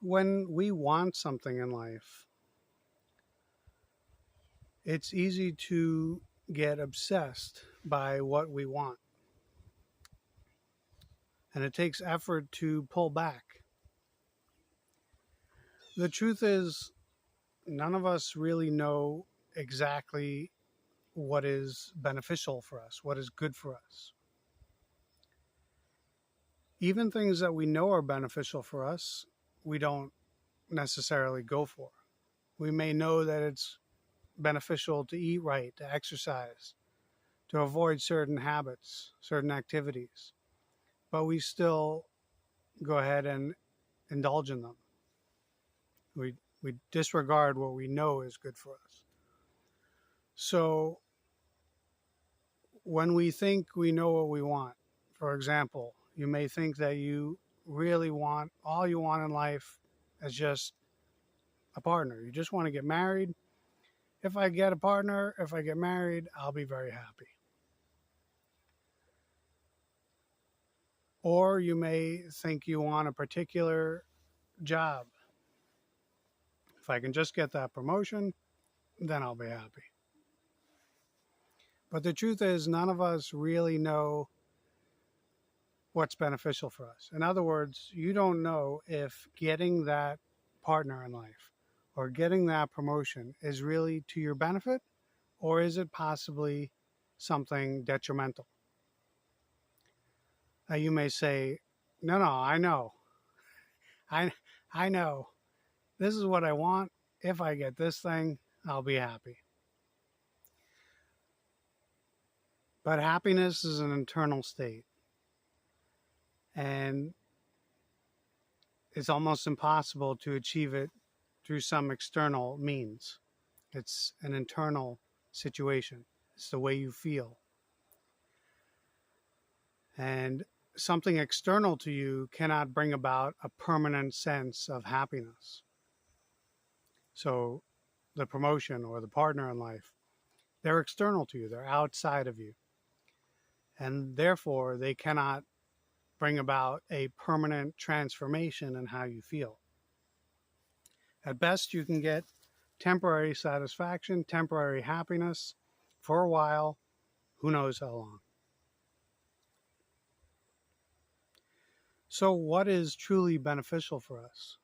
When we want something in life, it's easy to get obsessed by what we want, and it takes effort to pull back. The truth is, none of us really know exactly what is beneficial for us, what is good for us. Even things that we know are beneficial for us, we don't necessarily go for. We may know that it's beneficial to eat right, to exercise, to avoid certain habits, certain activities, but we still go ahead and indulge in them. We disregard what we know is good for us. So when we think we know what we want, for example, you may think that you really want all you want in life is just a partner. You just want to get married. If I get a partner, if I get married, I'll be very happy. Or you may think you want a particular job. If I can just get that promotion, then I'll be happy. But the truth is, none of us really know what's beneficial for us. In other words, you don't know if getting that partner in life or getting that promotion is really to your benefit, or is it possibly something detrimental? Now you may say, no, I know. I, I know. This is what I want. If I get this thing, I'll be happy. But happiness is an internal state. And it's almost impossible to achieve it through some external means. It's an internal situation. It's the way you feel. And something external to you cannot bring about a permanent sense of happiness. So the promotion or the partner in life, they're external to you, they're outside of you. And therefore, they cannot bring about a permanent transformation in how you feel. At best, you can get temporary satisfaction, temporary happiness for a while, who knows how long. So, what is truly beneficial for us?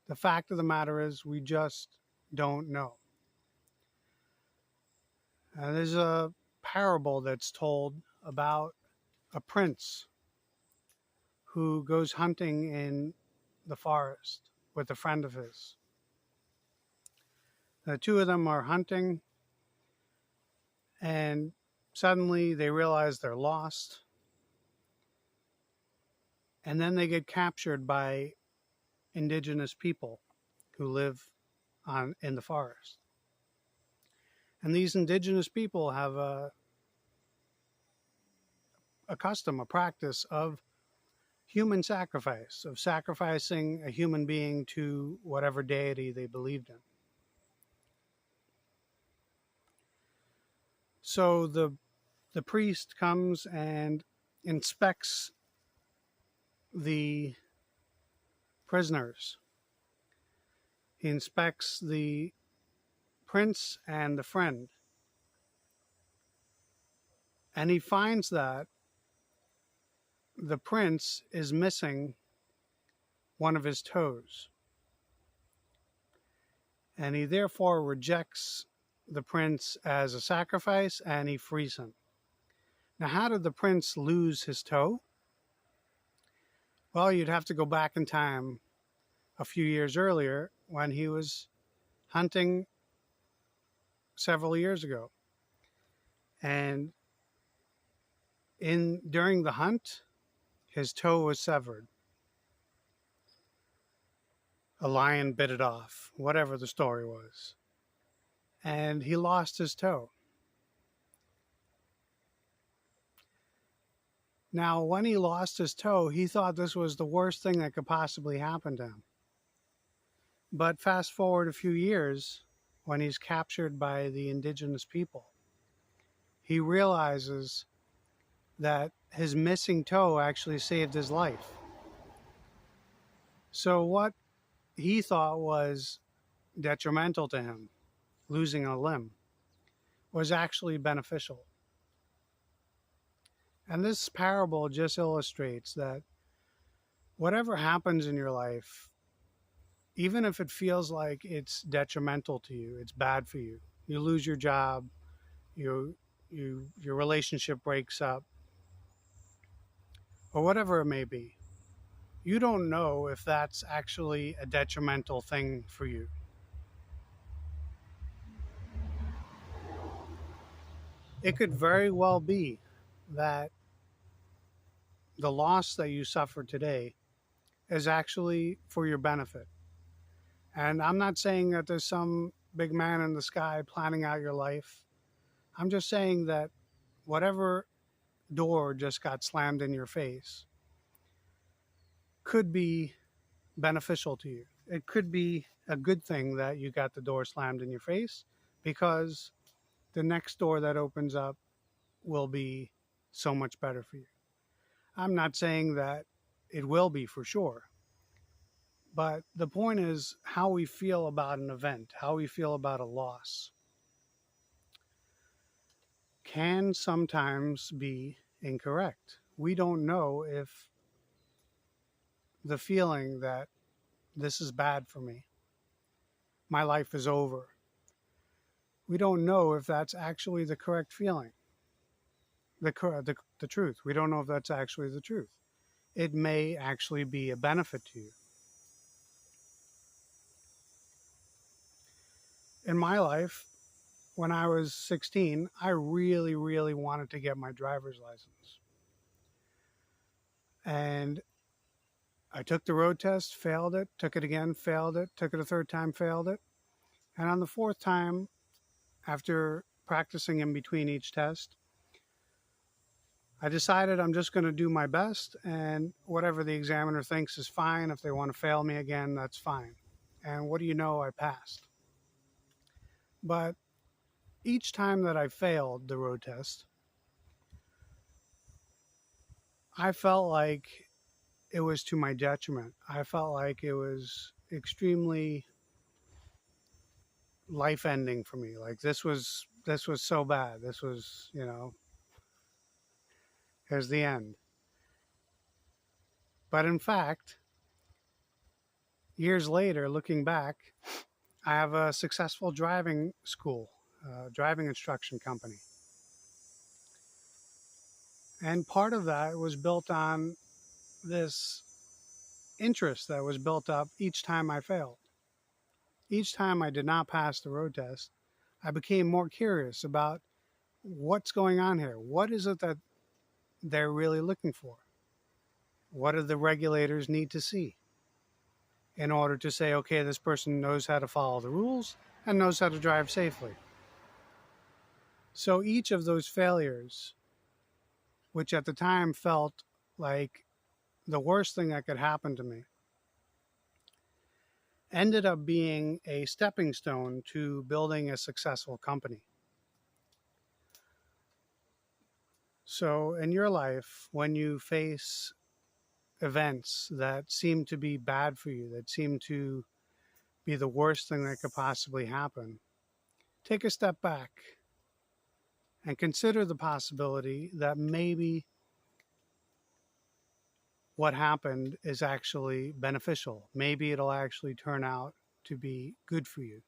The fact of the matter is, we just don't know. And there's a parable that's told about a prince who goes hunting in the forest with a friend of his. The two of them are hunting, and suddenly they realize they're lost. And then they get captured by indigenous people who live in the forest. And these indigenous people have a custom, a practice of human sacrifice, of sacrificing a human being to whatever deity they believed in. So the priest comes and inspects the prisoners. He inspects the prince and the friend. And he finds that the prince is missing one of his toes. And he therefore rejects the prince as a sacrifice and he frees him. Now, how did the prince lose his toe? Well, you'd have to go back in time a few years earlier when he was hunting several years ago. And during the hunt, his toe was severed. A lion bit it off, whatever the story was. And he lost his toe. Now, when he lost his toe, he thought this was the worst thing that could possibly happen to him. But fast forward a few years, when he's captured by the indigenous people, he realizes that his missing toe actually saved his life. So what he thought was detrimental to him, losing a limb, was actually beneficial. And this parable just illustrates that whatever happens in your life, even if it feels like it's detrimental to you, it's bad for you. You lose your job, your relationship breaks up, or whatever it may be. You don't know if that's actually a detrimental thing for you. It could very well be that the loss that you suffer today is actually for your benefit. And I'm not saying that there's some big man in the sky planning out your life. I'm just saying that whatever door just got slammed in your face could be beneficial to you. It could be a good thing that you got the door slammed in your face, because the next door that opens up will be so much better for you. I'm not saying that it will be for sure, but the point is how we feel about an event, how we feel about a loss, can sometimes be incorrect. We don't know if the feeling that this is bad for me, my life is over, we don't know if that's actually the correct feeling, the truth. We don't know if that's actually the truth. It may actually be a benefit to you. In my life, when I was 16, I really, really wanted to get my driver's license. And I took the road test, failed it, took it again, failed it, took it a third time, failed it. And on the fourth time, after practicing in between each test, I decided I'm just going to do my best, and whatever the examiner thinks is fine. If they want to fail me again, that's fine. And what do you know? I passed. But each time that I failed the road test, I felt like it was to my detriment. I felt like it was extremely life ending for me. Like this was so bad. This was, here's the end. But in fact, years later, looking back, I have a successful driving school, driving instruction company. And part of that was built on this interest that was built up each time I failed. Each time I did not pass the road test, I became more curious about what's going on here. What is it that they're really looking for? What do the regulators need to see in order to say, okay, this person knows how to follow the rules and knows how to drive safely? So each of those failures, which at the time felt like the worst thing that could happen to me, ended up being a stepping stone to building a successful company. So in your life, when you face events that seem to be bad for you, that seem to be the worst thing that could possibly happen, take a step back and consider the possibility that maybe what happened is actually beneficial. Maybe it'll actually turn out to be good for you.